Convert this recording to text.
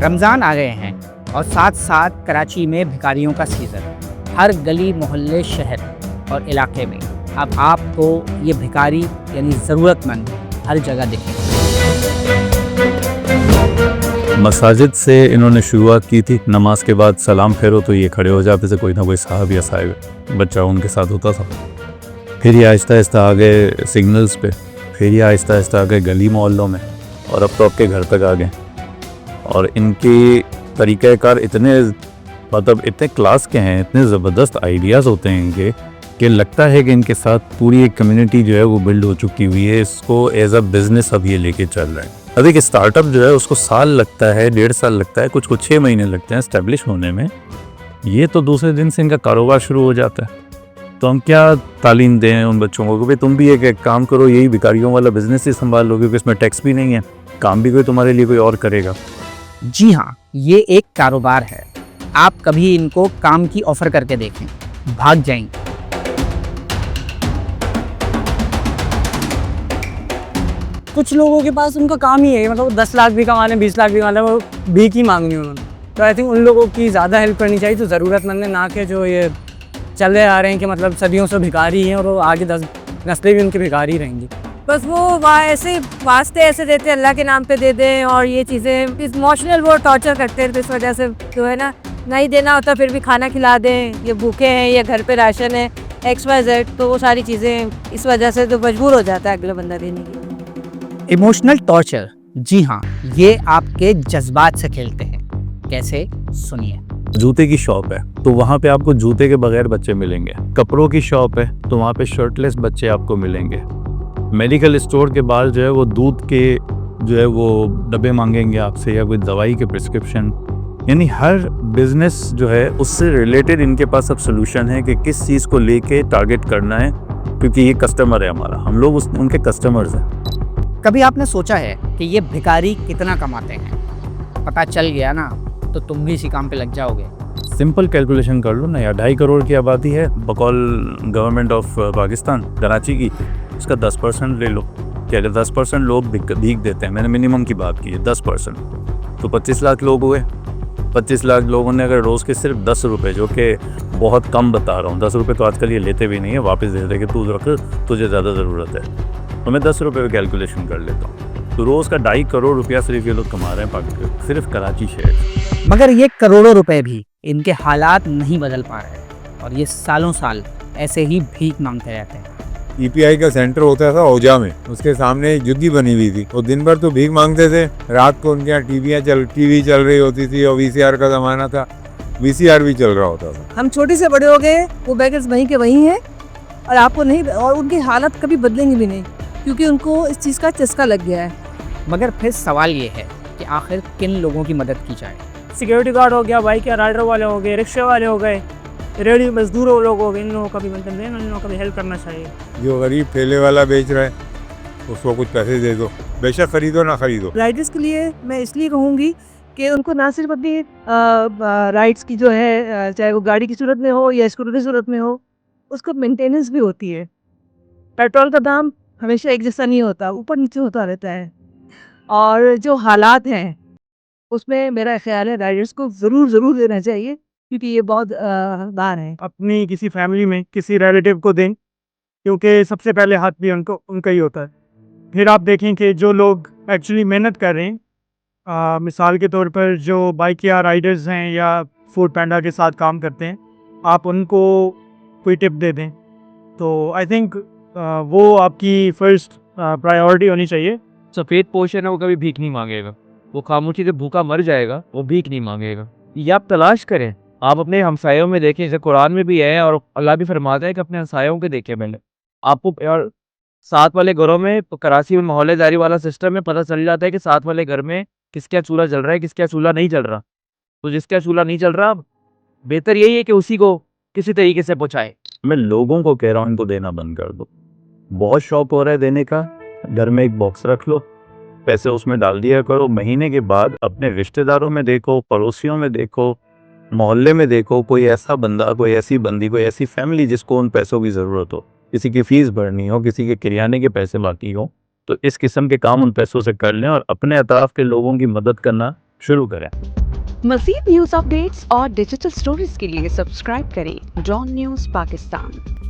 रमज़ान आ गए हैं और साथ साथ कराची में भिखारियों का सीज़न। हर गली मोहल्ले शहर और इलाके में अब आपको ये भिखारी यानी ज़रूरतमंद हर जगह दिखेंगे। मसाजिद से इन्होंने शुरुआत की थी। नमाज के बाद सलाम फेरो तो ये खड़े हो जाते थे, कोई ना कोई साहब या साहिब बच्चा उनके साथ होता था। फिर ये आहिस्ता आहिस्ता आ गए सिग्नल्स पे, फिर ये आहिस्ता आहिस्ता आ गए गली मोहल्लों में, और अब तो आपके घर तक आ गए। और इनके तरीक़ाकार इतने इतने क्लास के हैं, इतने ज़बरदस्त आइडियाज़ होते हैं इनके, कि लगता है कि इनके साथ पूरी एक कम्युनिटी जो है वो बिल्ड हो चुकी हुई है। इसको एज अ बिज़नेस अब ये लेके चल रहे हैं। अब एक स्टार्टअप जो है उसको साल लगता है, 1.5 साल लगता है, कुछ 6 महीने लगते हैं इस्टेब्लिश होने में। ये तो दूसरे दिन से इनका कारोबार शुरू हो जाता है। तो हम क्या तालीम दें उन बच्चों को कि भाई तुम भी एक काम करो, यही भिखारियों वाला बिज़नेस ही संभाल लो, क्योंकि इसमें टैक्स भी नहीं है, काम भी कोई तुम्हारे लिए कोई और करेगा। जी हाँ, ये एक कारोबार है। आप कभी इनको काम की ऑफ़र करके देखें, भाग जाएंगे। कुछ लोगों के पास उनका काम ही है, मतलब 10 लाख भी कमा लें, 20 लाख भी कमा लें, वो भीख ही मांगनी उन्होंने। तो आई थिंक उन लोगों की ज़्यादा हेल्प करनी चाहिए, तो ज़रूरतमंद है, ना कि जो ये चले आ रहे हैं कि मतलब सदियों से भिखारी हैं और वो आगे 10 नस्लें भी उनके भिखारी रहेंगी। बस वो ऐसे वास्ते ऐसे देते हैं, अल्लाह के नाम पे दे दें, और ये चीज़ें इमोशनल वो टॉर्चर करते हैं। तो इस वजह से जो है ना, नहीं देना होता फिर भी खाना खिला दें, ये भूखे हैं या घर पे राशन है XYZ, तो वो सारी चीज़ें इस वजह से तो मजबूर हो जाता है अगला बंदा देने के लिए। इमोशनल टॉर्चर, जी हाँ, ये आपके जज्बात से खेलते हैं। कैसे, सुनिए। जूते की शॉप है तो वहाँ पे आपको जूते के बगैर बच्चे मिलेंगे। कपड़ों की शॉप है तो वहाँ पे शर्टलेस बच्चे आपको मिलेंगे। मेडिकल स्टोर के बाहर जो है वो दूध के जो है वो डब्बे मांगेंगे आपसे, या कोई दवाई के प्रिस्क्रिप्शन। यानी हर बिजनेस जो है उससे रिलेटेड इनके पास अब सोल्यूशन है कि किस चीज़ को लेके टारगेट करना है, क्योंकि ये कस्टमर है हमारा, हम लोग उनके कस्टमर्स हैं। कभी आपने सोचा है कि ये भिखारी कितना कमाते हैं? पता चल गया ना, तो तुम भी इसी काम पे लग जाओगे। सिंपल कैलकुलेशन कर लो ना यार, 2.5 करोड़ की आबादी है बकौल गवर्नमेंट ऑफ पाकिस्तान कराची की, उसका 10% ले लो। क्या 10% लोग भीख देते हैं, मैंने मिनिमम की बात की है 10%, तो 25 लाख लोग हुए। 25 लाख लोगों ने अगर रोज़ के सिर्फ 10 रुपये, जो कि बहुत कम बता रहा हूँ, 10 रुपये तो आजकल ये लेते भी नहीं है, वापस दे दे कि तू रख, तुझे ज़्यादा ज़रूरत है, तो मैं 10 रुपये पर कैलकुलेशन कर लेता हूँ। तो रोज़ का 2.5 करोड़ रुपया सिर्फ ये लोग कमा रहे हैं पाकिस्तान, सिर्फ कराची शहर। मगर ये करोड़ों रुपए भी इनके हालात नहीं बदल पा रहे और ये सालों साल ऐसे ही भीख मांगते रहते हैं। EPI का सेंटर होता था ओजा में, उसके सामने एक झुग्गी बनी हुई थी, वो दिन भर तो भीख मांगते थे, रात को उनके यहाँ टीवी चल रही होती थी, और VCR का ज़माना था, VCR भी चल रहा होता था। हम छोटे से बड़े हो गए, वो बेगर्स वहीं के वहीं हैं, और आपको नहीं, और उनकी हालत कभी बदलेंगी भी नहीं, क्योंकि उनको इस चीज़ का चस्का लग गया है। मगर फिर सवाल ये है कि आखिर किन लोगों की मदद की जाए? सिक्योरिटी गार्ड हो गया, बाइक या राइडर वाले हो गए, रिक्शे वाले हो गए, रेडी मजदूर लोग हो गए, इन लोगों का भी मतलब है, इन लोगों का भी हेल्प करना चाहिए। जो गरीब ठेले वाला बेच रहा है उसको कुछ पैसे दे दो, बेशक खरीदो ना खरीदो। राइडर्स के लिए मैं इसलिए कहूँगी कि उनको ना सिर्फ अपनी राइड्स की जो है, चाहे वो गाड़ी की सूरत में हो या स्कूटर की सूरत में हो, उसको मेंटेनेंस भी होती है। पेट्रोल का दाम हमेशा एक जैसा नहीं होता, ऊपर नीचे होता रहता है, और जो हालात हैं उसमें मेरा ख्याल है राइडर्स को ज़रूर देना चाहिए, क्योंकि ये बहुत दार है। अपनी किसी फैमिली में किसी रिलेटिव को दें, क्योंकि सबसे पहले हाथ भी उनका ही होता है। फिर आप देखें कि जो लोग एक्चुअली मेहनत कर रहे हैं, मिसाल के तौर पर जो बाइक या राइडर्स हैं या फूड पैंडा के साथ काम करते हैं, आप उनको कोई टिप दे दें, तो आई थिंक वो आपकी फ़र्स्ट प्रायोरिटी होनी चाहिए। सफ़ेद पोर्शन है वो कभी भीख नहीं मांगेगा, वो खामोशी से भूखा मर जाएगा, वो भीख नहीं मांगेगा। ये आप तलाश करें, आप अपने हमसायों में देखें, जैसे कुरान में भी है और अल्लाह भी फरमाता है कि अपने हमसायों के देखें। मैंने आपको और साथ वाले घरों में, कराची में मोहल्लेदारी वाला सिस्टम में पता चल जाता है कि साथ वाले घर में किसका चूल्हा जल रहा है, किसका चूल्हा नहीं जल रहा। तो जिसका चूल्हा नहीं जल रहा, बेहतर यही है कि उसी को किसी तरीके से पहुँचाए। मैं लोगों को कह रहा हूँ इनको देना बंद कर दो। बहुत शौक हो रहा है देने का, घर में एक बॉक्स रख लो, पैसे उसमें डाल दिया करो। महीने के बाद अपने रिश्तेदारों में देखो, पड़ोसियों में देखो, मोहल्ले में देखो, कोई ऐसा बंदा, कोई ऐसी बंदी, कोई ऐसी फैमिली जिसको उन पैसों की ज़रूरत हो, किसी की फ़ीस भरनी हो, किसी के किराने के पैसे बाकी हो, तो इस किस्म के काम उन पैसों से कर लें और अपने अताराफ के लोगों की मदद करना शुरू करें। मज़ीद न्यूज़ अपडेट्स और डिजिटल स्टोरीज के लिए सब्सक्राइब करें डॉन न्यूज़ पाकिस्तान।